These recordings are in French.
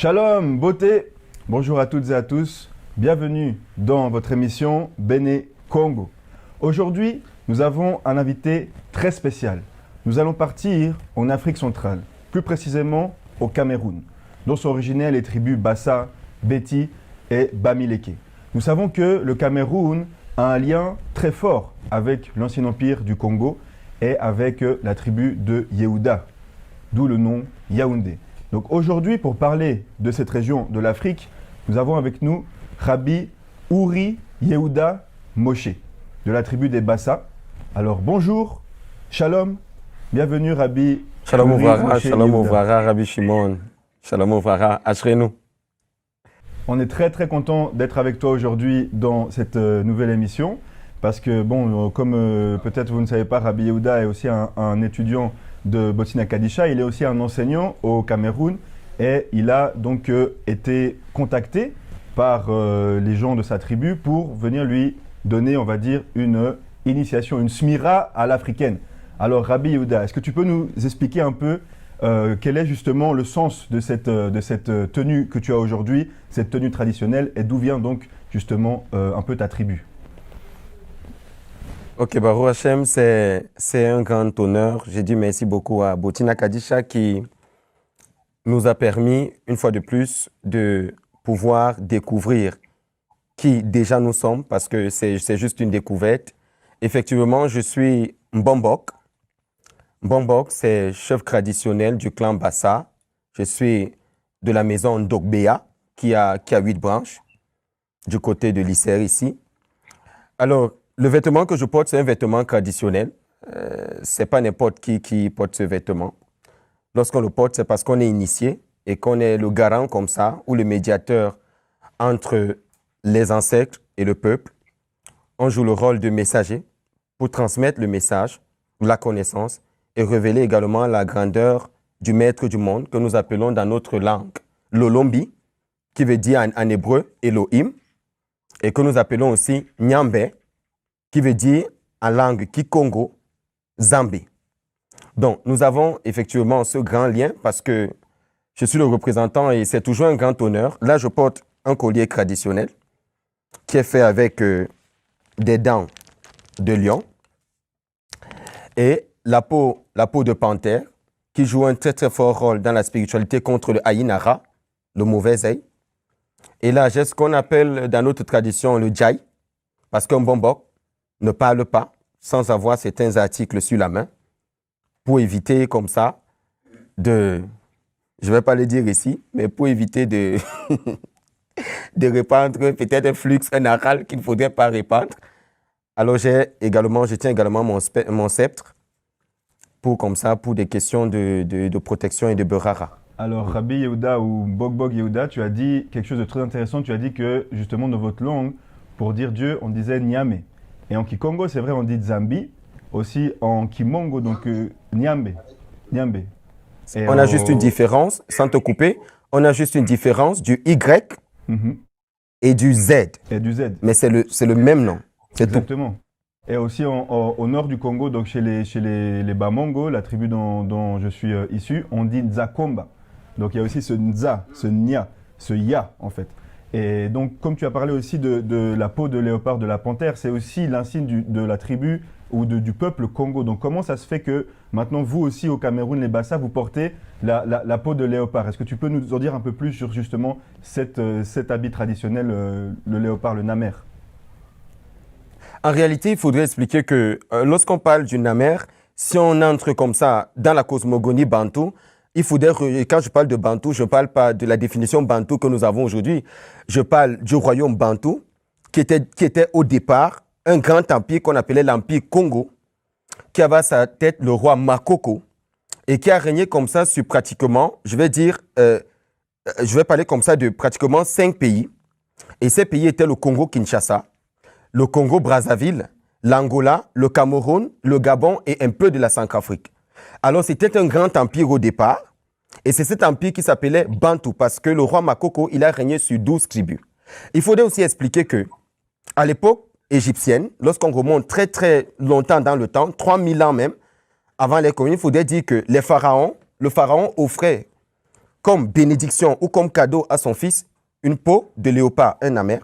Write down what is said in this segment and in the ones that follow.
Shalom, beauté. Bonjour à toutes et à tous. Bienvenue dans votre émission Béné Congo. Aujourd'hui, nous avons un invité très spécial. Nous allons partir en Afrique centrale, plus précisément au Cameroun, dont sont originaires les tribus Bassa, Beti et Bamileke. Nous savons que le Cameroun a un lien très fort avec l'ancien empire du Congo et avec la tribu de Yehuda, d'où le nom Yaoundé. Donc aujourd'hui, pour parler de cette région de l'Afrique, nous avons avec nous Rabbi Uri Yehuda Moshe, de la tribu des Bassa. Alors bonjour, shalom, bienvenue Rabbi. Shalom Uri Ouvara, Moshe Shalom Yehuda. Ouvara, Rabbi Shimon. Shalom Ouvara, Ashrenu. On est très content d'être avec toi aujourd'hui dans cette nouvelle émission parce que bon, comme peut-être vous ne savez pas, Rabbi Yehuda est aussi un étudiant de Botsina Kadisha, il est aussi un enseignant au Cameroun et il a donc été contacté par les gens de sa tribu pour venir lui donner, on va dire, une initiation, une smira à l'africaine. Alors Rabbi Yehuda, est-ce que tu peux nous expliquer un peu quel est justement le sens de cette tenue que tu as aujourd'hui, cette tenue traditionnelle, et d'où vient donc justement un peu ta tribu? Ok, Baruch Hashem, c'est un grand honneur. J'ai dit merci beaucoup à Botsina Kadisha qui nous a permis, une fois de plus, de pouvoir découvrir qui déjà nous sommes, parce que c'est juste une découverte. Effectivement, je suis Mbombok. Mbombok, c'est chef traditionnel du clan Bassa. Je suis de la maison Ndogbea, qui a 8 branches, du côté de l'Isère ici. Alors, le vêtement que je porte, c'est un vêtement traditionnel. Ce n'est pas n'importe qui porte ce vêtement. Lorsqu'on le porte, c'est parce qu'on est initié et qu'on est le garant comme ça, ou le médiateur entre les ancêtres et le peuple. On joue le rôle de messager pour transmettre le message, la connaissance, et révéler également la grandeur du maître du monde que nous appelons dans notre langue l'Olombi, qui veut dire en hébreu Elohim, et que nous appelons aussi Nyambe, qui veut dire en langue Kikongo, Zambé. Donc, nous avons effectivement ce grand lien parce que je suis le représentant et c'est toujours un grand honneur. Là, je porte un collier traditionnel qui est fait avec des dents de lion et la peau de panthère qui joue un très fort rôle dans la spiritualité contre le Aïnara, le mauvais œil. Et là, j'ai ce qu'on appelle dans notre tradition le Djaï, parce qu'un Bombok ne parle pas sans avoir certains articles sur la main pour éviter comme ça de, je ne vais pas le dire ici, mais pour éviter de, de répandre peut-être un flux, un aral qu'il ne faudrait pas répandre. Alors je tiens également mon sceptre pour comme ça, pour des questions de protection et de berara. Alors Rabbi Yehuda ou Bogbog Yehuda, tu as dit quelque chose de très intéressant. Tu as dit que justement dans votre langue, pour dire Dieu, on disait Nyame. Et en Kikongo, c'est vrai, on dit Zambi. Aussi en Kimongo, donc Nyambe. Nyambe. Et on a juste une différence, sans te couper, on a juste une différence du Y et du Z. Et du Z. Mais c'est le même nom. C'est exactement. Tout. Et aussi au nord du Congo, donc chez les Bamongo, la tribu dont je suis issu, on dit Nzakomba. Donc il y a aussi ce Nza, ce Nya, ce Ya en fait. Et donc comme tu as parlé aussi de la peau de léopard, de la panthère, c'est aussi l'insigne de la tribu ou du peuple Congo. Donc comment ça se fait que maintenant vous aussi au Cameroun, les Bassa, vous portez la peau de léopard? Est-ce que tu peux nous en dire un peu plus sur justement cet habit traditionnel, le léopard, le namer? En réalité, il faudrait expliquer que lorsqu'on parle du namer, si on entre comme ça dans la cosmogonie bantou, il faudrait, quand je parle de bantou, je ne parle pas de la définition bantou que nous avons aujourd'hui. Je parle du royaume bantou qui était au départ un grand empire qu'on appelait l'empire Congo, qui avait à sa tête le roi Makoko et qui a régné comme ça sur pratiquement, je vais parler comme ça de pratiquement 5 pays. Et ces pays étaient le Congo-Kinshasa, le Congo-Brazzaville, l'Angola, le Cameroun, le Gabon et un peu de la Centrafrique. Alors, c'était un grand empire au départ, et c'est cet empire qui s'appelait Bantou, parce que le roi Makoko, il a régné sur 12 tribus. Il faudrait aussi expliquer que, à l'époque égyptienne, lorsqu'on remonte très longtemps dans le temps, 3000 ans même, avant les communes, il faudrait dire que le pharaon offrait comme bénédiction ou comme cadeau à son fils une peau de léopard, un amer,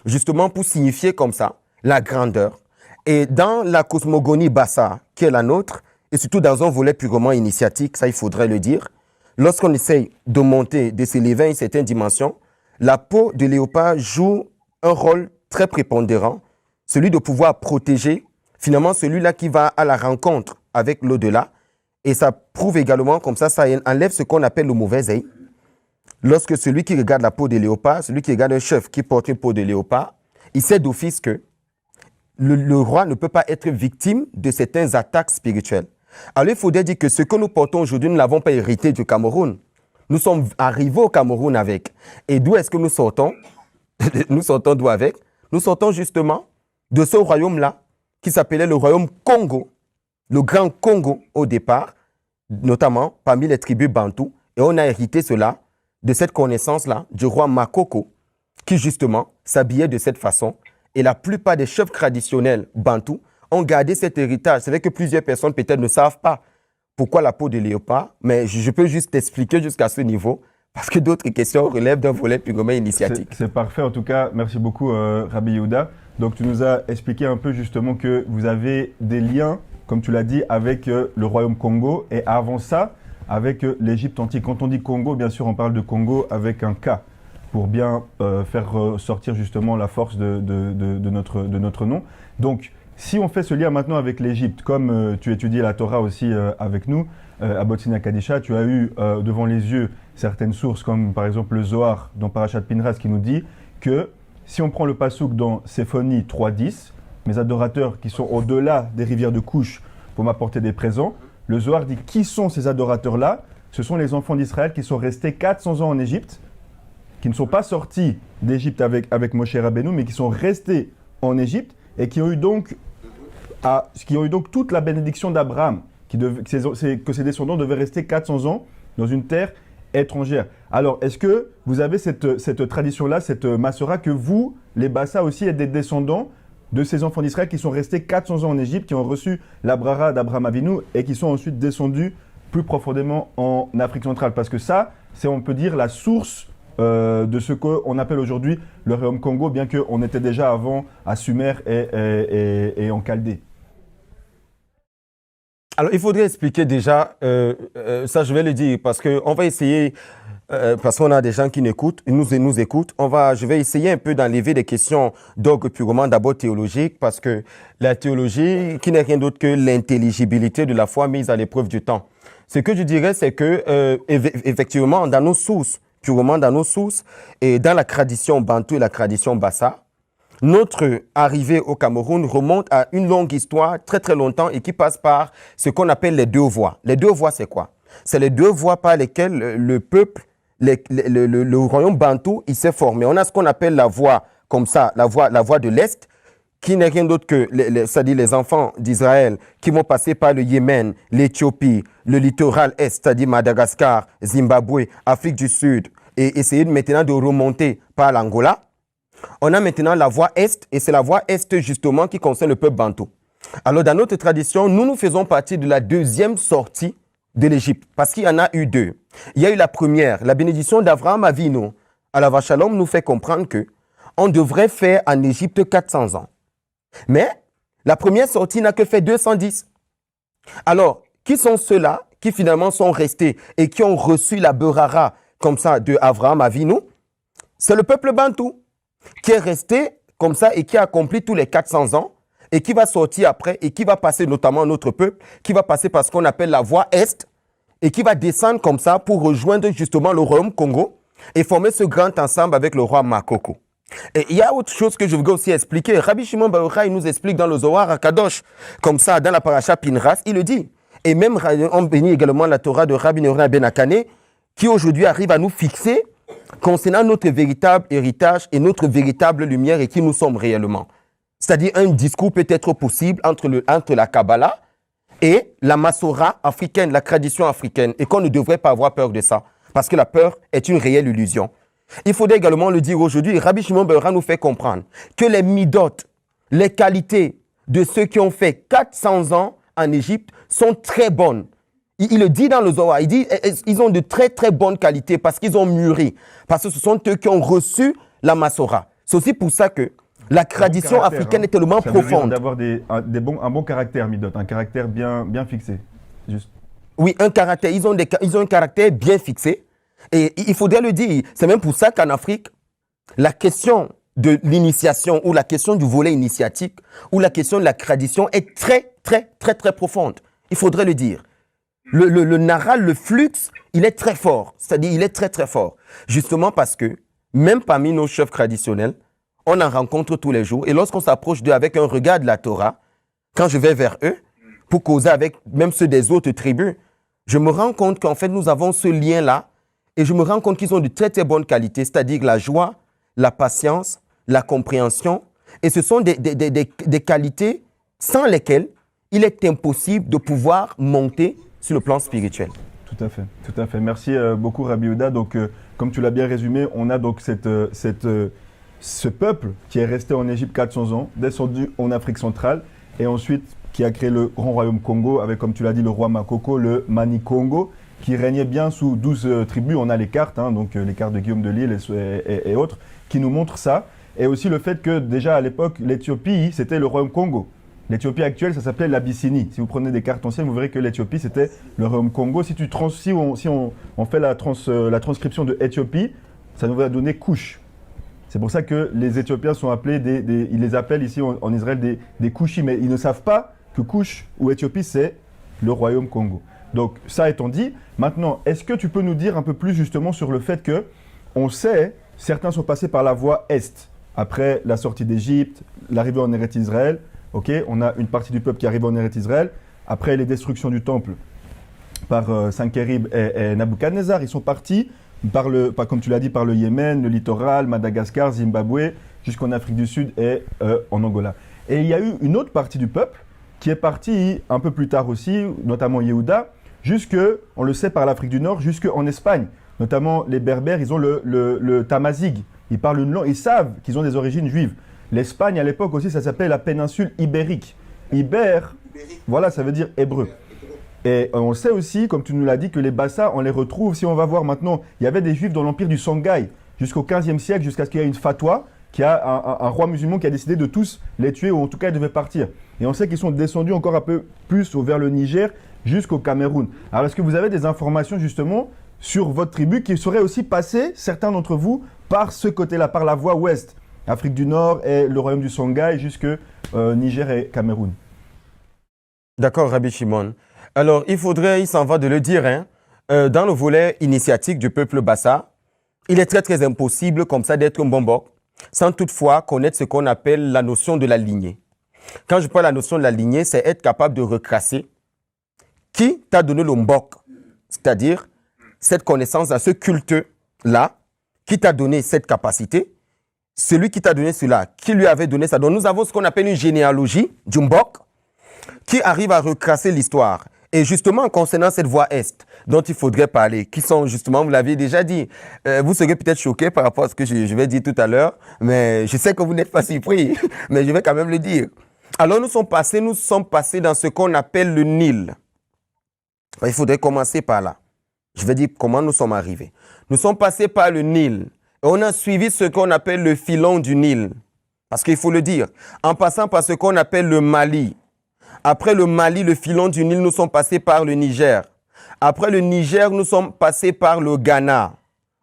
justement pour signifier comme ça la grandeur. Et dans la cosmogonie bassa, qui est la nôtre, et surtout dans un volet purement initiatique, ça il faudrait le dire, lorsqu'on essaye de monter, de s'élever à une certaine dimension, la peau de léopard joue un rôle très prépondérant, celui de pouvoir protéger, finalement celui-là qui va à la rencontre avec l'au-delà. Et ça prouve également, comme ça enlève ce qu'on appelle le mauvais œil. Lorsque celui qui regarde la peau de léopard, celui qui regarde un chef qui porte une peau de léopard, il sait d'office que le roi ne peut pas être victime de certaines attaques spirituelles. Alors il faudrait dire que ce que nous portons aujourd'hui, nous ne l'avons pas hérité du Cameroun. Nous sommes arrivés au Cameroun avec. Et d'où est-ce que nous sortons? Nous sortons d'où avec? Nous sortons justement de ce royaume-là qui s'appelait le royaume Congo, le grand Congo au départ, notamment parmi les tribus bantoues. Et on a hérité cela de cette connaissance-là du roi Makoko qui justement s'habillait de cette façon. Et la plupart des chefs traditionnels bantous ont gardé cet héritage. C'est vrai que plusieurs personnes peut-être ne savent pas pourquoi la peau de léopard, mais je peux juste t'expliquer jusqu'à ce niveau parce que d'autres questions relèvent d'un volet purement initiatique. C'est parfait en tout cas. Merci beaucoup Rabbi Yehuda. Donc tu nous as expliqué un peu justement que vous avez des liens, comme tu l'as dit, avec le royaume Congo et avant ça, avec l'Égypte antique. Quand on dit Congo, bien sûr, on parle de Congo avec un K pour bien faire sortir justement la force de notre nom. Donc, si on fait ce lien maintenant avec l'Égypte, comme tu étudies la Torah aussi avec nous, à Botsina Kadisha, tu as eu devant les yeux certaines sources, comme par exemple le Zohar dans Parashat Pinras qui nous dit que si on prend le passouk dans Séphonie 3.10, mes adorateurs qui sont au-delà des rivières de Couche pour m'apporter des présents, le Zohar dit qui sont ces adorateurs-là? Ce sont les enfants d'Israël qui sont restés 400 ans en Égypte, qui ne sont pas sortis d'Égypte avec Moshe Rabbeinu, mais qui sont restés en Égypte et qui ont eu donc toute la bénédiction d'Abraham, que ses descendants devaient rester 400 ans dans une terre étrangère. Alors, est-ce que vous avez cette tradition-là, cette Massora, que vous, les Bassa aussi, êtes des descendants de ces enfants d'Israël qui sont restés 400 ans en Égypte, qui ont reçu la Brara d'Abraham Avinu et qui sont ensuite descendus plus profondément en Afrique centrale? Parce que ça, c'est, on peut dire, la source de ce qu'on appelle aujourd'hui le royaume Congo, bien qu'on était déjà avant à Sumer et en Chaldée. Alors, il faudrait expliquer déjà, ça je vais le dire, parce qu'on va essayer, parce qu'on a des gens qui nous écoutent, je vais essayer un peu d'enlever des questions d'ordre purement d'abord théologique, parce que la théologie, qui n'est rien d'autre que l'intelligibilité de la foi mise à l'épreuve du temps. Ce que je dirais, c'est que, effectivement, dans nos sources, purement dans nos sources, et dans la tradition bantou et la tradition bassa, notre arrivée au Cameroun remonte à une longue histoire, très très longtemps, et qui passe par ce qu'on appelle les deux voies. Les deux voies, c'est quoi? C'est les deux voies par lesquelles le peuple, le royaume bantou, il s'est formé. On a ce qu'on appelle la voie, comme ça, la voie de l'Est, qui n'est rien d'autre que, c'est-à-dire les enfants d'Israël, qui vont passer par le Yémen, l'Éthiopie, le littoral Est, c'est-à-dire Madagascar, Zimbabwe, Afrique du Sud, et essayer maintenant de remonter par l'Angola. On a maintenant la voie Est, et c'est la voie Est justement qui concerne le peuple bantou. Alors dans notre tradition, nous faisons partie de la deuxième sortie de l'Égypte, parce qu'il y en a eu deux. Il y a eu la première, la bénédiction d'Abraham Avinu. À la Vachalom nous fait comprendre que on devrait faire en Égypte 400 ans. Mais la première sortie n'a que fait 210. Alors, qui sont ceux-là qui finalement sont restés et qui ont reçu la Berara comme ça de Abraham Avinu? C'est le peuple bantou qui est resté comme ça et qui a accompli tous les 400 ans et qui va sortir après et qui va passer notamment notre peuple, qui va passer par ce qu'on appelle la voie Est et qui va descendre comme ça pour rejoindre justement le royaume Congo et former ce grand ensemble avec le roi Makoko. Et il y a autre chose que je voudrais aussi expliquer. Rabbi Shimon Bar Yochai nous explique dans le Zohar à Kadosh, comme ça dans la paracha Pinras, il le dit. Et même on bénit également la Torah de Rabbi Noran Ben Akane, qui aujourd'hui arrive à nous fixer concernant notre véritable héritage et notre véritable lumière et qui nous sommes réellement. C'est-à-dire un discours peut être possible entre la Kabbalah et la Massora africaine, la tradition africaine, et qu'on ne devrait pas avoir peur de ça, parce que la peur est une réelle illusion. Il faudrait également le dire aujourd'hui, Rabbi Shimon Bar Yochai nous fait comprendre que les midotes, les qualités de ceux qui ont fait 400 ans en Égypte sont très bonnes. il le dit dans le Zohar, il dit ils ont de très très bonnes qualités parce qu'ils ont mûri, parce que ce sont eux qui ont reçu la Massora. C'est aussi pour ça que la tradition africaine est tellement profonde. D'avoir un bon caractère, Midot, un caractère bien fixé. Juste. Oui, un caractère. Ils ont un caractère bien fixé. Et il faudrait le dire. C'est même pour ça qu'en Afrique, la question de l'initiation ou la question du volet initiatique ou la question de la tradition est très, très, très, très profonde. Il faudrait le dire. Le naral, le flux, il est très fort. C'est-à-dire, il est très, très fort. Justement parce que, même parmi nos chefs traditionnels, on en rencontre tous les jours. Et lorsqu'on s'approche d'eux avec un regard de la Torah, quand je vais vers eux, pour causer avec même ceux des autres tribus, je me rends compte qu'en fait, nous avons ce lien-là. Et je me rends compte qu'ils ont de très, très bonnes qualités, c'est-à-dire la joie, la patience, la compréhension. Et ce sont des qualités sans lesquelles il est impossible de pouvoir monter sur le plan spirituel. Tout à fait, tout à fait. Merci beaucoup, Rabbi Yehuda. Donc, comme tu l'as bien résumé, on a donc ce peuple qui est resté en Égypte 400 ans, descendu en Afrique centrale, et ensuite qui a créé le grand royaume Congo, avec, comme tu l'as dit, le roi Makoko, le Mani Congo, qui régnait bien sous 12 tribus. On a les cartes, donc les cartes de Guillaume de Lille et autres, qui nous montrent ça. Et aussi le fait que déjà à l'époque, l'Éthiopie, c'était le royaume Congo. L'Éthiopie actuelle, ça s'appelait l'Abyssinie. Si vous prenez des cartes anciennes, vous verrez que l'Éthiopie, c'était le royaume Congo. Si on fait la transcription de Éthiopie, ça nous va donner Couche. C'est pour ça que les Éthiopiens sont appelés, ils les appellent ici en Israël des Kouchis, mais ils ne savent pas que Couche ou Éthiopie, c'est le royaume Congo. Donc, ça étant dit, maintenant, est-ce que tu peux nous dire un peu plus justement sur le fait que, on sait, certains sont passés par la voie Est, après la sortie d'Égypte, l'arrivée en Eretz Israël, on a une partie du peuple qui arrive en Eretz Israël, après les destructions du temple par Sankherib et Nabuchodonosor, ils sont partis, comme tu l'as dit, par le Yémen, le littoral, Madagascar, Zimbabwe, jusqu'en Afrique du Sud et en Angola. Et il y a eu une autre partie du peuple qui est partie un peu plus tard aussi, notamment Yehuda, on le sait, par l'Afrique du Nord, jusqu'en Espagne. Notamment les Berbères, ils ont le Tamazigh. Ils parlent une langue, ils savent qu'ils ont des origines juives. L'Espagne, à l'époque aussi, ça s'appelait la péninsule ibérique. Voilà, ça veut dire hébreu. Et on sait aussi, comme tu nous l'as dit, que les Bassa, on les retrouve, si on va voir maintenant, il y avait des juifs dans l'empire du Songhai, jusqu'au 15e siècle, jusqu'à ce qu'il y ait une fatwa, qu'il y a un roi musulman qui a décidé de tous les tuer, ou en tout cas, ils devaient partir. Et on sait qu'ils sont descendus encore un peu plus vers le Niger, jusqu'au Cameroun. Alors, est-ce que vous avez des informations, justement, sur votre tribu qui seraient aussi passés, certains d'entre vous, par ce côté-là, par la voie ouest, Afrique du Nord et le royaume du Songhai, jusque Niger et Cameroun? D'accord, Rabbi Shimon. Alors, il s'en va de le dire, dans le volet initiatique du peuple Bassa, il est très, très impossible comme ça d'être un Mbok, sans toutefois connaître ce qu'on appelle la notion de la lignée. Quand je parle de la notion de la lignée, c'est être capable de reclasser qui t'a donné le Mbok, c'est-à-dire cette connaissance, ce culte-là, qui t'a donné cette capacité, celui qui t'a donné cela, qui lui avait donné ça. Donc nous avons ce qu'on appelle une généalogie du Mbok, qui arrive à reclasser l'histoire. Et justement, concernant cette voie Est, dont il faudrait parler, qui sont justement, vous l'avez déjà dit, vous serez peut-être choqués par rapport à ce que je vais dire tout à l'heure, mais je sais que vous n'êtes pas surpris, mais je vais quand même le dire. Alors nous sommes passés dans ce qu'on appelle le Nil. Il faudrait commencer par là. Je vais dire comment nous sommes arrivés. Nous sommes passés par le Nil et on a suivi ce qu'on appelle le filon du Nil. Parce qu'il faut le dire, en passant par ce qu'on appelle le Mali. Après le Mali, le filon du Nil, nous sommes passés par le Niger. Après le Niger, nous sommes passés par le Ghana.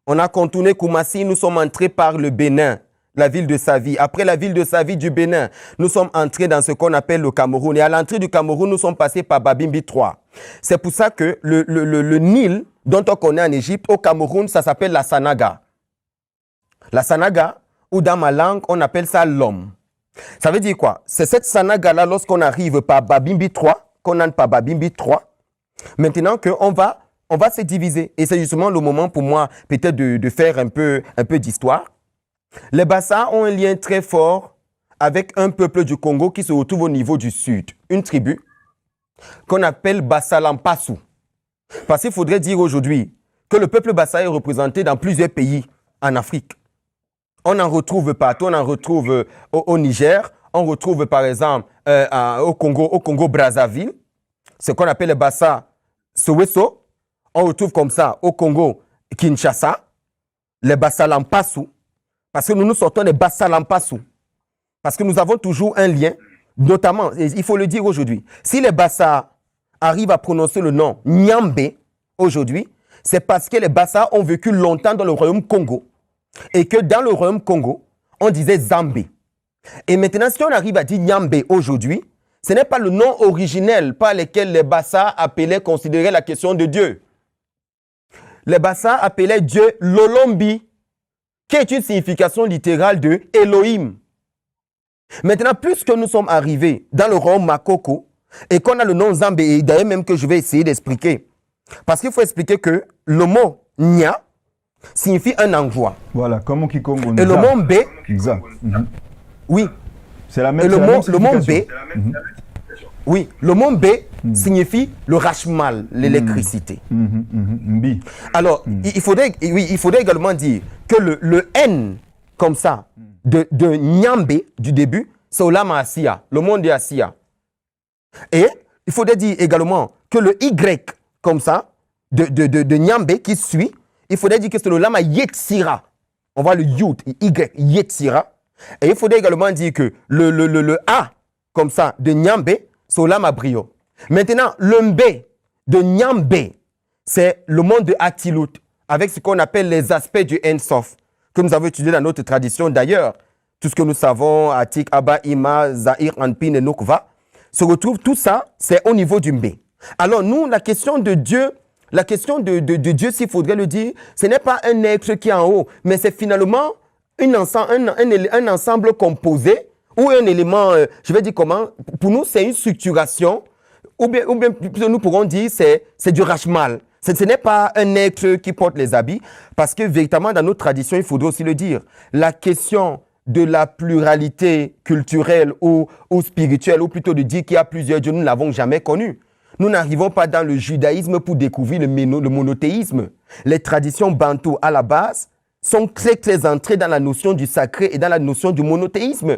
On a contourné Koumassi, nous sommes entrés par le Bénin, la ville de Savi. Après la ville de Savi du Bénin, nous sommes entrés dans ce qu'on appelle le Cameroun. Et à l'entrée du Cameroun, nous sommes passés par Babimbi 3. C'est pour ça que le Nil, dont on connaît en Égypte, au Cameroun, ça s'appelle la Sanaga. La Sanaga, ou dans ma langue, on appelle ça l'homme. Ça veut dire quoi? C'est cette Sanaga-là, lorsqu'on arrive par Babimbi 3, qu'on entre par Babimbi 3, maintenant qu'on va se diviser. Et c'est justement le moment pour moi, peut-être, de faire un peu d'histoire. Les Bassa ont un lien très fort avec un peuple du Congo qui se retrouve au niveau du sud. Une tribu qu'on appelle Bassa Lampassou. Parce qu'il faudrait dire aujourd'hui que le peuple Bassa est représenté dans plusieurs pays en Afrique. On en retrouve partout, on en retrouve au Niger, on retrouve par exemple au Congo Brazzaville, ce qu'on appelle les Bassa Soweto, on retrouve comme ça au Congo, Kinshasa, les Bassa Lampassou, parce que nous sortons des Bassa Lampassou, parce que nous avons toujours un lien, notamment, il faut le dire aujourd'hui, si les Bassa arrivent à prononcer le nom Nyambé aujourd'hui, c'est parce que les Bassa ont vécu longtemps dans le royaume Congo et que dans le royaume Congo, on disait Zambé. Et maintenant, si on arrive à dire Nyambé aujourd'hui, ce n'est pas le nom originel par lequel les Bassa appelaient, considéraient la question de Dieu. Les Bassa appelaient Dieu Lolombi, qui est une signification littérale de Elohim. Maintenant, puisque nous sommes arrivés dans le royaume Makoko et qu'on a le nom Zambé, et d'ailleurs même que je vais essayer d'expliquer, parce qu'il faut expliquer que le mot Nya signifie un envoi. Voilà, comme au Kikongo. Et le mot B, oui. C'est la même, et le mot B, oui, le mot B signifie le rachmal, l'électricité. Alors, il faudrait également dire que le N, comme ça, de Nyambé, du début, c'est Olama Asiya, le monde de Asiya. Et il faudrait dire également que le Y, comme ça, de Nyambé qui suit, il faudrait dire que c'est le Lama Yetzira. On voit le Yud, Y, Yetzira. Et il faudrait également dire que le A, comme ça, de Nyambé, c'est Olama Brio. Maintenant, le B de Nyambé, c'est le monde de Atilut, avec ce qu'on appelle les aspects du Ensof, que nous avons étudié dans notre tradition d'ailleurs. Tout ce que nous savons, Atik, Abba, Ima, Zahir, Anpin et Nukva, se retrouve, tout ça, c'est au niveau du Mbé. Alors nous, la question de Dieu, s'il faudrait le dire, ce n'est pas un être qui est en haut, mais c'est finalement un ensemble composé ou un élément, je vais dire comment, pour nous, c'est une structuration, ou bien nous pourrons dire c'est du rachmal. Ce n'est pas un être qui porte les habits, parce que véritablement, dans notre tradition, il faudrait aussi le dire, la question de la pluralité culturelle ou spirituelle, ou plutôt de dire qu'il y a plusieurs dieux, nous ne l'avons jamais connu. Nous n'arrivons pas dans le judaïsme pour découvrir le monothéisme. Les traditions bantoues, à la base, sont très, très entrées dans la notion du sacré et dans la notion du monothéisme.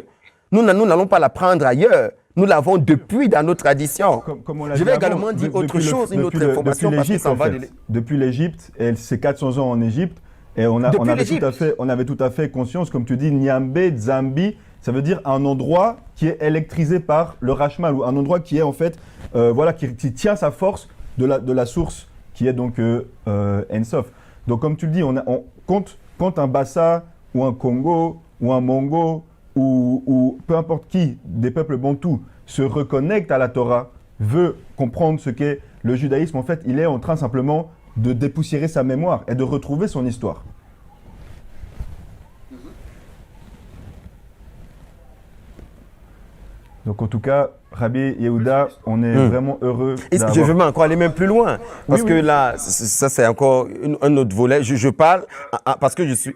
Nous n'allons pas l'apprendre ailleurs. Nous l'avons depuis dans nos traditions. Je vais également dire autre chose, une autre information, parce que ça va... Depuis l'Égypte, et c'est 400 ans en Égypte, et on avait tout à fait conscience, comme tu dis, Nyambé, Zambi, ça veut dire un endroit qui est électrisé par le rachmal, ou un endroit qui est en fait, qui tient sa force de la source, qui est donc Ensof. Donc comme tu le dis, quand un Bassa, ou un Congo, ou un Mongo, ou peu importe qui, des peuples bantous, se reconnecte à la Torah, veut comprendre ce qu'est le judaïsme, en fait, il est en train simplement de dépoussiérer sa mémoire et de retrouver son histoire. Donc en tout cas, Rabbi Yehuda, on est vraiment heureux. Je veux encore aller même plus loin, parce que là, ça c'est encore un autre volet. Je parle parce que je suis...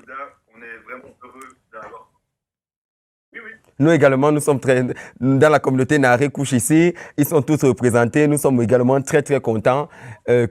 On est vraiment heureux d'avoir... Nous également, nous sommes très... Dans la communauté Naré Couche ici, ils sont tous représentés. Nous sommes également très, très contents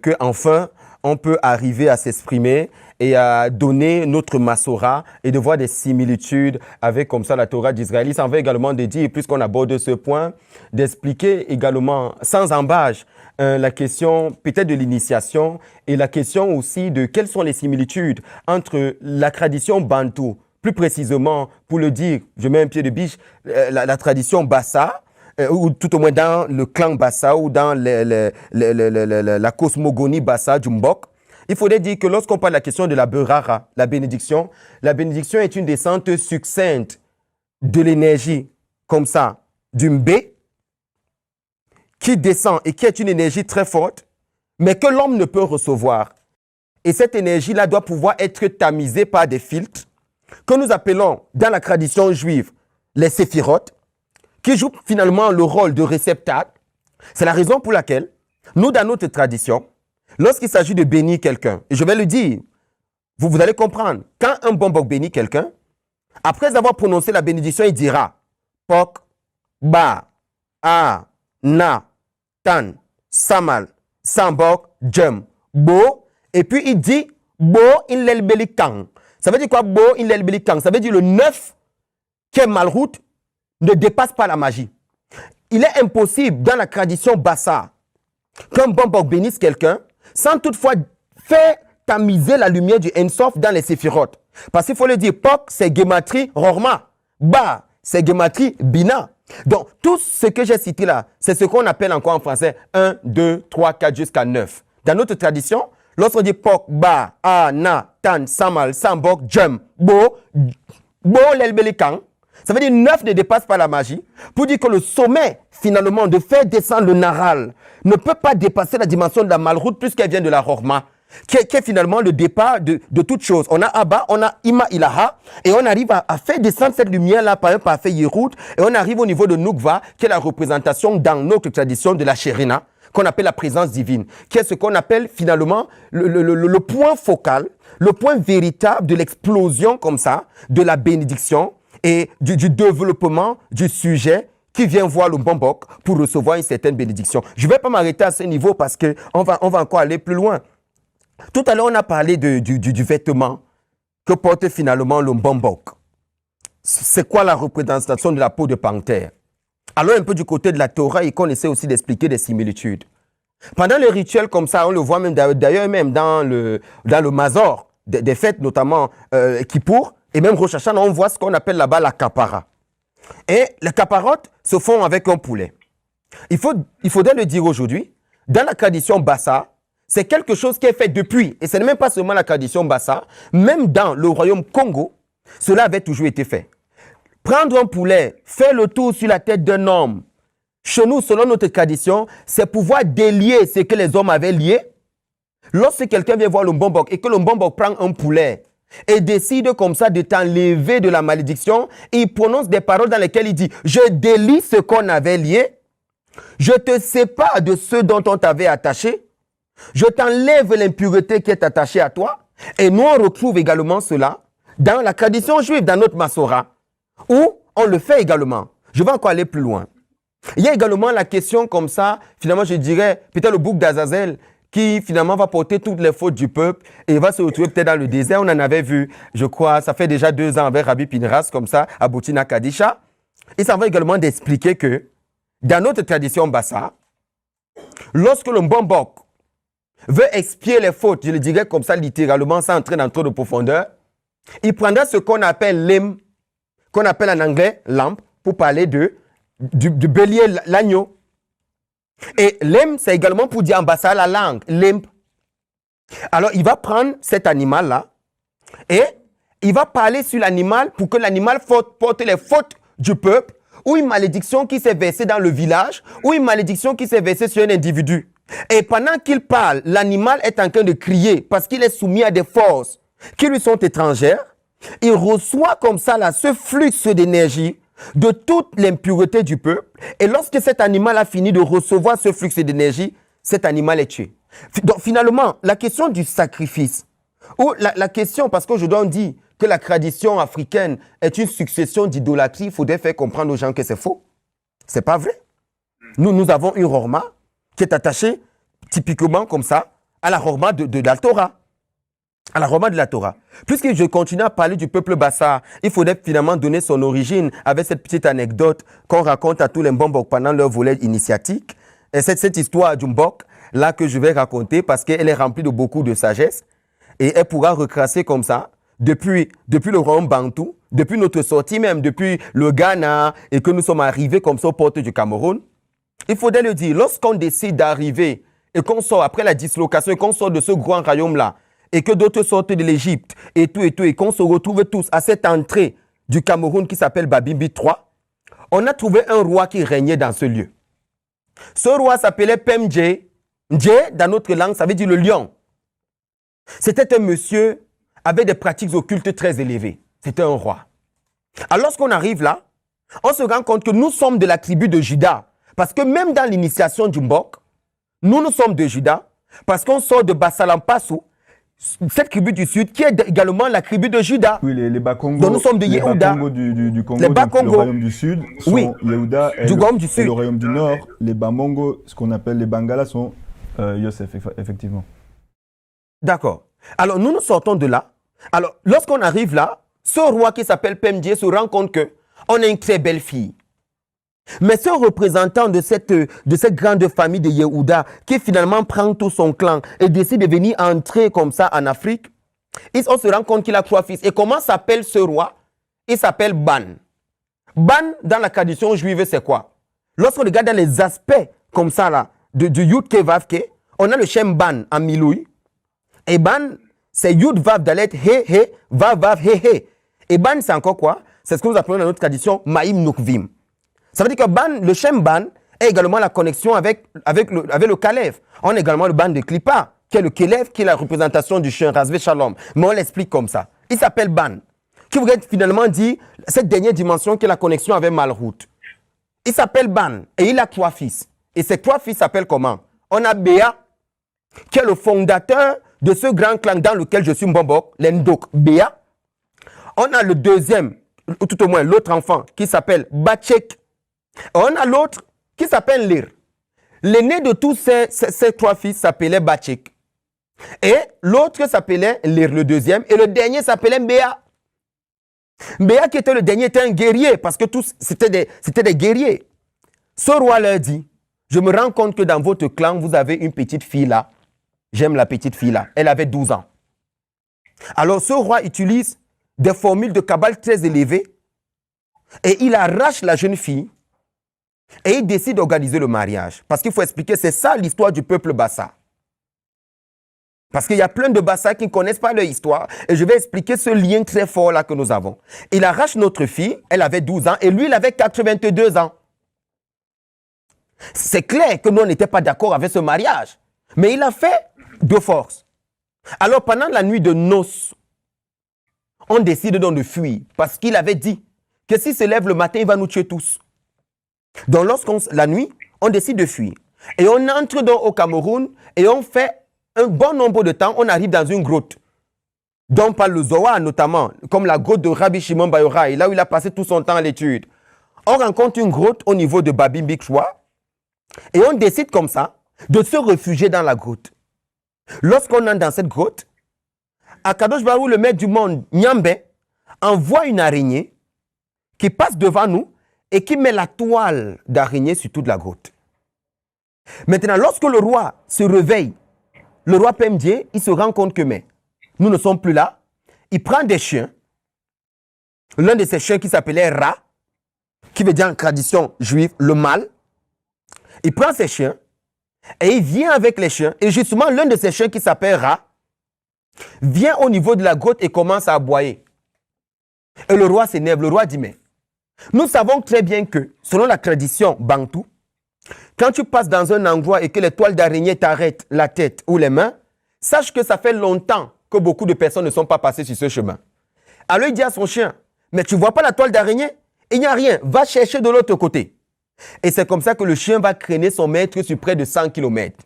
qu'enfin, on peut arriver à s'exprimer et à donner notre Massora et de voir des similitudes avec comme ça la Torah d'Israël. Il s'en va également de dire, puisqu'on aborde ce point, d'expliquer également sans embâche la question peut-être de l'initiation et la question aussi de quelles sont les similitudes entre la tradition bantou, plus précisément pour le dire, je mets un pied de biche, la tradition Bassa, ou tout au moins dans le clan Bassa ou dans la cosmogonie Bassa du Mbok. Il faudrait dire que lorsqu'on parle de la question de la Berara, la bénédiction est une descente succincte de l'énergie, comme ça, du Mbé, qui descend et qui est une énergie très forte, mais que l'homme ne peut recevoir. Et cette énergie-là doit pouvoir être tamisée par des filtres que nous appelons dans la tradition juive les séphirotes, qui jouent finalement le rôle de réceptacle. C'est la raison pour laquelle nous, dans notre tradition, lorsqu'il s'agit de bénir quelqu'un, et je vais le dire, vous allez comprendre, quand un bombok bénit quelqu'un, après avoir prononcé la bénédiction, il dira Pok, Ba, A, Na, Tan, Samal, Sambok, Djem, Bo, et puis il dit Bo in l'elbelikang. Ça veut dire quoi, Bo in l'elbelikang? Ça veut dire le 9 qui est malroute ne dépasse pas la magie. Il est impossible dans la tradition Bassa qu'un Bombok bénisse quelqu'un sans toutefois faire tamiser la lumière du Ensof dans les séphirotes. Parce qu'il faut le dire, Pok, c'est Gematrie Rorma. Ba, c'est Gematrie Bina. Donc, tout ce que j'ai cité là, c'est ce qu'on appelle encore en français 1, 2, 3, 4 jusqu'à 9. Dans notre tradition, lorsqu'on dit Pok, Ba, A, Na, Tan, Samal, Sambok, Djem, Bo, L'Elbelikan, ça veut dire 9 ne dépasse pas la magie, pour dire que le sommet, finalement, de faire descendre le Naral, ne peut pas dépasser la dimension de la Malroute puisqu'elle vient de la Rorma, qui est finalement le départ de toute chose. On a Abba, on a Ima Ilaha, et on arrive à faire descendre cette lumière-là par un parfait Yerout, et on arrive au niveau de Nukva, qui est la représentation dans notre tradition de la Sherina, qu'on appelle la présence divine, qui est ce qu'on appelle finalement le point focal, le point véritable de l'explosion comme ça, de la bénédiction et du développement du sujet qui vient voir le Bombok pour recevoir une certaine bénédiction. Je ne vais pas m'arrêter à ce niveau parce qu'on va encore aller plus loin. Tout à l'heure, on a parlé du vêtement que porte finalement le Bombok. C'est quoi la représentation de la peau de panthère? Alors un peu du côté de la Torah et qu'on essaie aussi d'expliquer des similitudes. Pendant les rituels comme ça, on le voit même d'ailleurs même dans le Mazor, des fêtes notamment Kippour, et même Rosh Hashanah, on voit ce qu'on appelle là-bas la kapara. Et les kaparotes se font avec un poulet. Il faudrait le dire aujourd'hui, dans la tradition Bassa, c'est quelque chose qui est fait depuis, et ce n'est même pas seulement la tradition Bassa, même dans le royaume Congo, cela avait toujours été fait. Prendre un poulet, faire le tour sur la tête d'un homme, chez nous, selon notre tradition, c'est pouvoir délier ce que les hommes avaient lié. Lorsque quelqu'un vient voir le Bombok et que le Bombok prend un poulet et décide comme ça de t'enlever de la malédiction, il prononce des paroles dans lesquelles il dit « Je délie ce qu'on avait lié, je te sépare de ceux dont on t'avait attaché, je t'enlève l'impureté qui est attachée à toi. » Et nous, on retrouve également cela dans la tradition juive, dans notre Massora, où on le fait également. Je vais encore aller plus loin. Il y a également la question comme ça, finalement je dirais, peut-être le bouc d'Azazel, qui finalement va porter toutes les fautes du peuple et va se retrouver peut-être dans le désert. On en avait vu, je crois, ça fait déjà 2 ans avec Rabbi Pinras, comme ça, à Botina Kadisha. Et ça va également d'expliquer que, dans notre tradition Bassa, lorsque le Bombok veut expier les fautes, je le dirais comme ça littéralement, sans entrer dans trop de profondeur, il prendra ce qu'on appelle l'im, qu'on appelle en anglais lampe, pour parler du bélier, l'agneau. Et l'em, c'est également pour dire en Bassa la langue, l'imp. Alors, il va prendre cet animal-là et il va parler sur l'animal pour que l'animal porte les fautes du peuple ou une malédiction qui s'est versée dans le village ou une malédiction qui s'est versée sur un individu. Et pendant qu'il parle, l'animal est en train de crier parce qu'il est soumis à des forces qui lui sont étrangères. Il reçoit comme ça là, ce flux d'énergie de toute l'impureté du peuple. Et lorsque cet animal a fini de recevoir ce flux d'énergie, cet animal est tué. Donc finalement, la question du sacrifice, ou la question, parce qu'aujourd'hui on dit que la tradition africaine est une succession d'idolâtrie, il faudrait faire comprendre aux gens que c'est faux. C'est pas vrai. Nous avons une Rorma qui est attachée typiquement comme ça à la Rorma de la Torah. À la Roma de la Torah. Puisque je continue à parler du peuple Bassa, il faudrait finalement donner son origine avec cette petite anecdote qu'on raconte à tous les Bombok pendant leur volet initiatique. Et c'est cette histoire du Mbok là que je vais raconter parce qu'elle est remplie de beaucoup de sagesse et elle pourra recrasser comme ça depuis le royaume Bantou, depuis notre sortie même, depuis le Ghana et que nous sommes arrivés comme ça aux portes du Cameroun. Il faudrait le dire, lorsqu'on décide d'arriver et qu'on sort après la dislocation et qu'on sort de ce grand royaume-là, et que d'autres sortent de l'Égypte, et qu'on se retrouve tous à cette entrée du Cameroun qui s'appelle Babimbi III, on a trouvé un roi qui régnait dans ce lieu. Ce roi s'appelait Pemdje. Dje, dans notre langue, ça veut dire le lion. C'était un monsieur avec des pratiques occultes très élevées. C'était un roi. Alors lorsqu'on arrive là, on se rend compte que nous sommes de la tribu de Juda. Parce que même dans l'initiation du Mbok, nous sommes de Juda, parce qu'on sort de Bassalampassou, cette tribu du Sud, qui est également la tribu de Juda. Oui, les Bakongo. Donc nous sommes de Yehuda. Les Bakongo du Congo, les Bakongo. Le royaume du Sud, sont oui. Yehuda et, et le royaume du Nord. Les Bamongo, ce qu'on appelle les Bangala, sont Yosef, effectivement. D'accord. Alors nous sortons de là. Alors lorsqu'on arrive là, ce roi qui s'appelle Pemdje se rend compte qu'on a une très belle fille. Mais ce représentant de cette grande famille de Yehuda, qui finalement prend tout son clan et décide de venir entrer comme ça en Afrique, on se rend compte qu'il a 3 fils. Et comment s'appelle ce roi? Il s'appelle Ban. Ban, dans la tradition juive, c'est quoi? Lorsqu'on regarde dans les aspects comme ça, là, du Yud Ke Vav Ke, on a le Shem Ban en Miloui. Et Ban, c'est Yud Vav Dalet He He, Vav Vav He He. Et Ban, c'est encore quoi? C'est ce que nous appelons dans notre tradition Maïm Nukvim. Ça veut dire que Ban, le Shem Ban est également la connexion avec le Kalev. On a également le Ban de Klippa, qui est le Kelev, qui est la représentation du chien, Razvé Shalom. Mais on l'explique comme ça. Il s'appelle Ban, qui voudrait finalement dire cette dernière dimension qui est la connexion avec Malrout. Il s'appelle Ban et il a 3 fils. Et ces 3 fils s'appellent comment? On a Béa, qui est le fondateur de ce grand clan dans lequel je suis Mbobok, l'Endok Béa. On a le deuxième, ou tout au moins l'autre enfant, qui s'appelle Bachek. On a l'autre qui s'appelle Lir. L'aîné de tous ces 3 fils s'appelait Bachek. Et l'autre s'appelait Lir, le deuxième. Et le dernier s'appelait Béa. Béa, qui était le dernier, était un guerrier, parce que tous, c'était des guerriers. Ce roi leur dit, je me rends compte que dans votre clan, vous avez une petite fille là. J'aime la petite fille là. Elle avait 12 ans. Alors ce roi utilise des formules de cabale très élevées et il arrache la jeune fille et il décide d'organiser le mariage. Parce qu'il faut expliquer, c'est ça l'histoire du peuple Bassa. Parce qu'il y a plein de Bassa qui ne connaissent pas leur histoire. Et je vais expliquer ce lien très fort là que nous avons. Il arrache notre fille, elle avait 12 ans, et lui, il avait 82 ans. C'est clair que nous, on n'était pas d'accord avec ce mariage. Mais il a fait de force. Alors, pendant la nuit de noces, on décide donc de fuir. Parce qu'il avait dit que s'il se lève le matin, il va nous tuer tous. Donc, la nuit, on décide de fuir. Et on entre donc au Cameroun et on fait un bon nombre de temps, on arrive dans une grotte. Dont parle le Zohar notamment, comme la grotte de Rabbi Shimon Bar Yochai, là où il a passé tout son temps à l'étude. On rencontre une grotte au niveau de Babim Bikshwa et on décide comme ça de se réfugier dans la grotte. Lorsqu'on entre dans cette grotte, Akadosh Barou, le maître du monde, Nyambe, envoie une araignée qui passe devant nous et qui met la toile d'araignée sur toute la grotte. Maintenant, lorsque le roi se réveille, le roi Pemdié, il se rend compte que nous ne sommes plus là. Il prend des chiens. L'un de ces chiens qui s'appelait Ra, qui veut dire en tradition juive, le mâle. Il prend ces chiens et il vient avec les chiens. Et justement, l'un de ces chiens qui s'appelle Ra vient au niveau de la grotte et commence à aboyer. Et le roi s'énerve. Le roi dit, mais nous savons très bien que, selon la tradition bantou, quand tu passes dans un endroit et que les toiles d'araignée t'arrêtent la tête ou les mains, sache que ça fait longtemps que beaucoup de personnes ne sont pas passées sur ce chemin. Alors il dit à son chien, mais tu ne vois pas la toile d'araignée? Il n'y a rien, va chercher de l'autre côté. Et c'est comme ça que le chien va traîner son maître sur près de 100 km.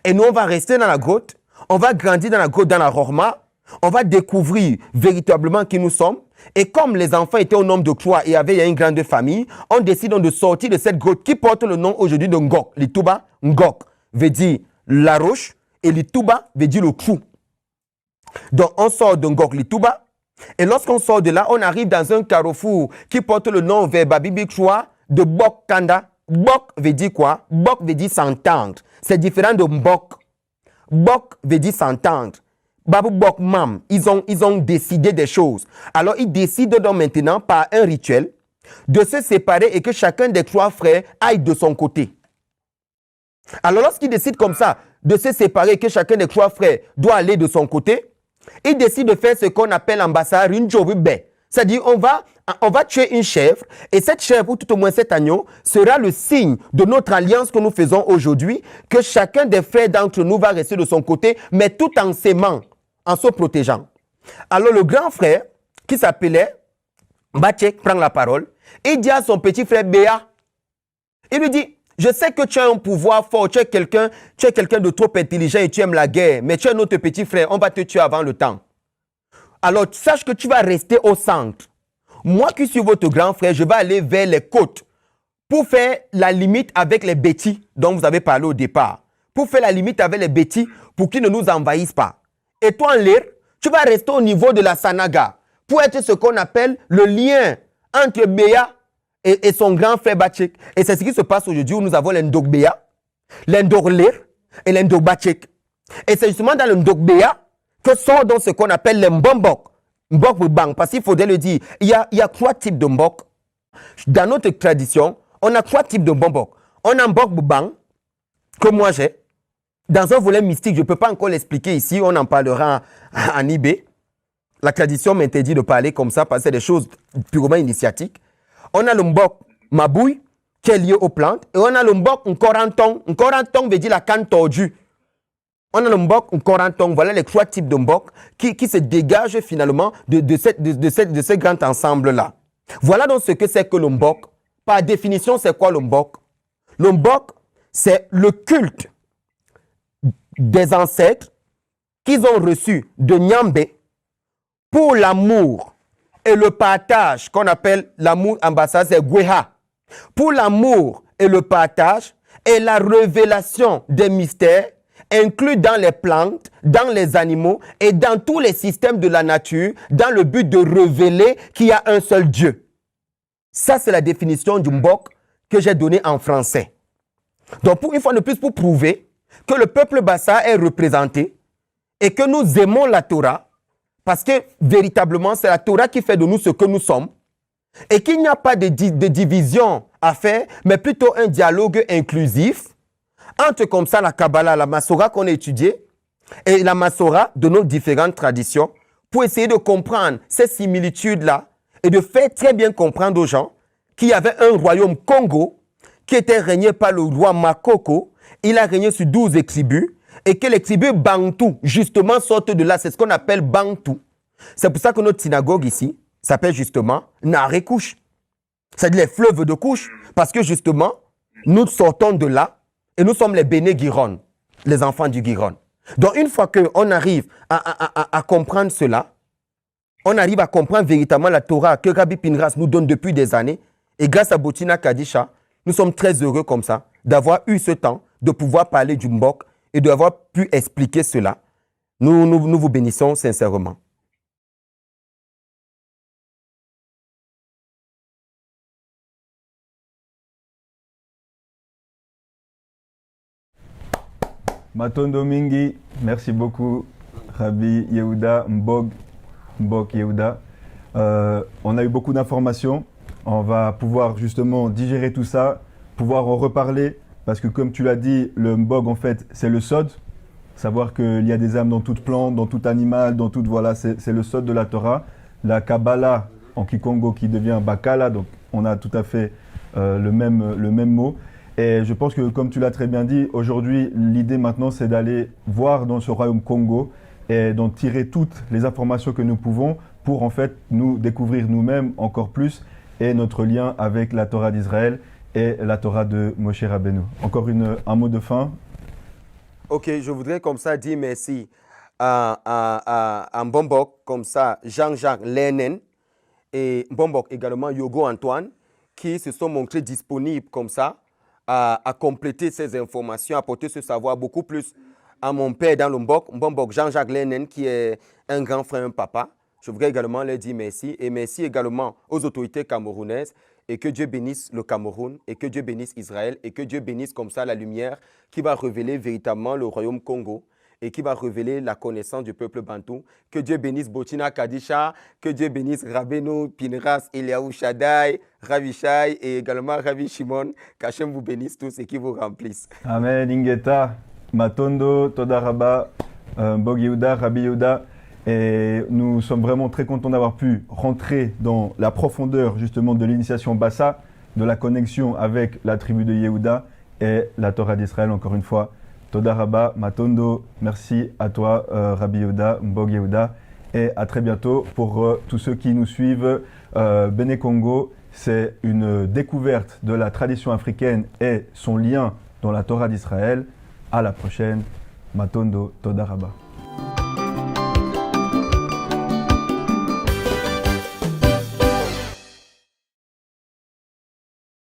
Et nous, on va rester dans la grotte, on va grandir dans la grotte, dans la Rorma, on va découvrir véritablement qui nous sommes. Et comme les enfants étaient au nombre de 3 et avaient une grande famille, on décide donc de sortir de cette grotte qui porte le nom aujourd'hui de Ngok. L'Ituba, Ngok veut dire la roche et l'Ituba veut dire le trou. Donc on sort de Ngok, l'Ituba, et lorsqu'on sort de là, on arrive dans un carrefour qui porte le nom vers Babi Bikshwa de Bok Kanda. Bok veut dire quoi? Bok veut dire s'entendre. C'est différent de Mbok. Bok veut dire s'entendre. Babou Bok Mam, ils ont décidé des choses. Alors, ils décident donc maintenant, par un rituel, de se séparer et que chacun des 3 frères aille de son côté. Alors, lorsqu'ils décident comme ça, de se séparer et que chacun des 3 frères doit aller de son côté, ils décident de faire ce qu'on appelle en Bassa une jobube. C'est-à-dire, on va tuer une chèvre et cette chèvre, ou tout au moins cet agneau, sera le signe de notre alliance que nous faisons aujourd'hui, que chacun des frères d'entre nous va rester de son côté, mais tout en s'aimant, en se protégeant. Alors le grand frère, qui s'appelait Bachek, prend la parole et dit à son petit frère Béa, il lui dit, je sais que tu as un pouvoir fort, tu es quelqu'un de trop intelligent et tu aimes la guerre, mais tu es notre petit frère, on va te tuer avant le temps. Alors sache que tu vas rester au centre. Moi qui suis votre grand frère, je vais aller vers les côtes pour faire la limite avec les bêtis dont vous avez parlé au départ. Pour faire la limite avec les bêtis pour qu'ils ne nous envahissent pas. Et toi, en l'air, tu vas rester au niveau de la Sanaga pour être ce qu'on appelle le lien entre Béa et son grand frère Bachek. Et c'est ce qui se passe aujourd'hui où nous avons l'Ndogbea, l'Ndorlir et l'Ndobachek. Et c'est justement dans l'Ndogbea que sont dans ce qu'on appelle les Mbombok. Mbok Bang, parce qu'il faudrait le dire, il y a 3 types de Mbok. Dans notre tradition, on a 3 types de Mbombok. On a Mbok Bang, que moi j'ai. Dans un volet mystique, je ne peux pas encore l'expliquer ici, on en parlera en IB. La tradition m'interdit de parler comme ça, parce que c'est des choses purement initiatiques. On a le Mbok Mabouille, qui est lié aux plantes, et on a le Mbok Nkoranton. Nkoranton veut dire la canne tordue. On a le Mbok Nkoranton. Voilà les 3 types de Mbok qui se dégagent finalement de ce grand ensemble-là. Voilà donc ce que c'est que le Mbok. Par définition, c'est quoi le Mbok? Le Mbok, c'est le culte des ancêtres qu'ils ont reçu de Nyambé pour l'amour et le partage qu'on appelle l'amour ambassade, c'est Gweha. Pour l'amour et le partage et la révélation des mystères inclus dans les plantes, dans les animaux et dans tous les systèmes de la nature, dans le but de révéler qu'il y a un seul Dieu. Ça, c'est la définition du Mbok que j'ai donnée en français. Donc, une fois de plus, pour prouver que le peuple Bassa est représenté et que nous aimons la Torah, parce que véritablement, c'est la Torah qui fait de nous ce que nous sommes, et qu'il n'y a pas de division à faire, mais plutôt un dialogue inclusif entre comme ça la Kabbalah, la Massora qu'on a étudiée, et la Massora de nos différentes traditions, pour essayer de comprendre ces similitudes-là et de faire très bien comprendre aux gens qu'il y avait un royaume Congo qui était régné par le roi Makoko. Il a régné sur 12 tribus et que les tribus Bantou, justement, sortent de là. C'est ce qu'on appelle Bantou. C'est pour ça que notre synagogue ici s'appelle justement Naré Couche. C'est-à-dire les fleuves de couche. Parce que justement, nous sortons de là et nous sommes les Béné Giron, les enfants du Giron. Donc, une fois qu'on arrive à comprendre cela, on arrive à comprendre véritablement la Torah que Rabbi Pinras nous donne depuis des années. Et grâce à Botina Kadisha, nous sommes très heureux comme ça d'avoir eu ce temps de pouvoir parler du Mbok et d'avoir pu expliquer cela. Nous vous bénissons sincèrement. Matondo Mingi, merci beaucoup, Rabbi Yehuda Mbok Yehuda. On a eu beaucoup d'informations. On va pouvoir justement digérer tout ça, pouvoir en reparler, parce que comme tu l'as dit, le Mbog en fait c'est le sod. Savoir qu'il y a des âmes dans toute plante, dans tout animal, dans toute, voilà, c'est le sod de la Torah. La Kabbalah en Kikongo qui devient Bakala, donc on a tout à fait le même mot. Et je pense que comme tu l'as très bien dit, aujourd'hui l'idée maintenant c'est d'aller voir dans ce royaume Congo et d'en tirer toutes les informations que nous pouvons pour en fait nous découvrir nous-mêmes encore plus et notre lien avec la Torah d'Israël et la Torah de Moshe Rabbeinu. Encore un mot de fin. Ok, je voudrais comme ça dire merci à Mbombok, comme ça Jean-Jacques Lénen et Mbombok également Yogo Antoine qui se sont montrés disponibles comme ça à compléter ces informations, apporter ce savoir beaucoup plus à mon père dans le Mbombok Jean-Jacques Lénen qui est un grand frère, un papa. Je voudrais également leur dire merci et merci également aux autorités camerounaises et que Dieu bénisse le Cameroun et que Dieu bénisse Israël et que Dieu bénisse comme ça la lumière qui va révéler véritablement le royaume Congo et qui va révéler la connaissance du peuple bantou. Que Dieu bénisse Botina Kadisha, que Dieu bénisse Rabbeinu, Pinras, Eliaou Shaddai, Ravi Shai et également Ravi Shimon. Qu'Hachem vous bénisse tous et qui vous remplisse. Amen, Ingeta, Matondo, Todaraba, Mbog Yehuda, Rabbi Yehuda. Et nous sommes vraiment très contents d'avoir pu rentrer dans la profondeur justement de l'initiation Bassa, de la connexion avec la tribu de Yehuda et la Torah d'Israël encore une fois. Toda Rabba, Matondo, merci à toi Rabbi Yehuda, Mbog Yehuda et à très bientôt pour tous ceux qui nous suivent. Béné Congo, c'est une découverte de la tradition africaine et son lien dans la Torah d'Israël. À la prochaine. Matondo, Toda Rabba.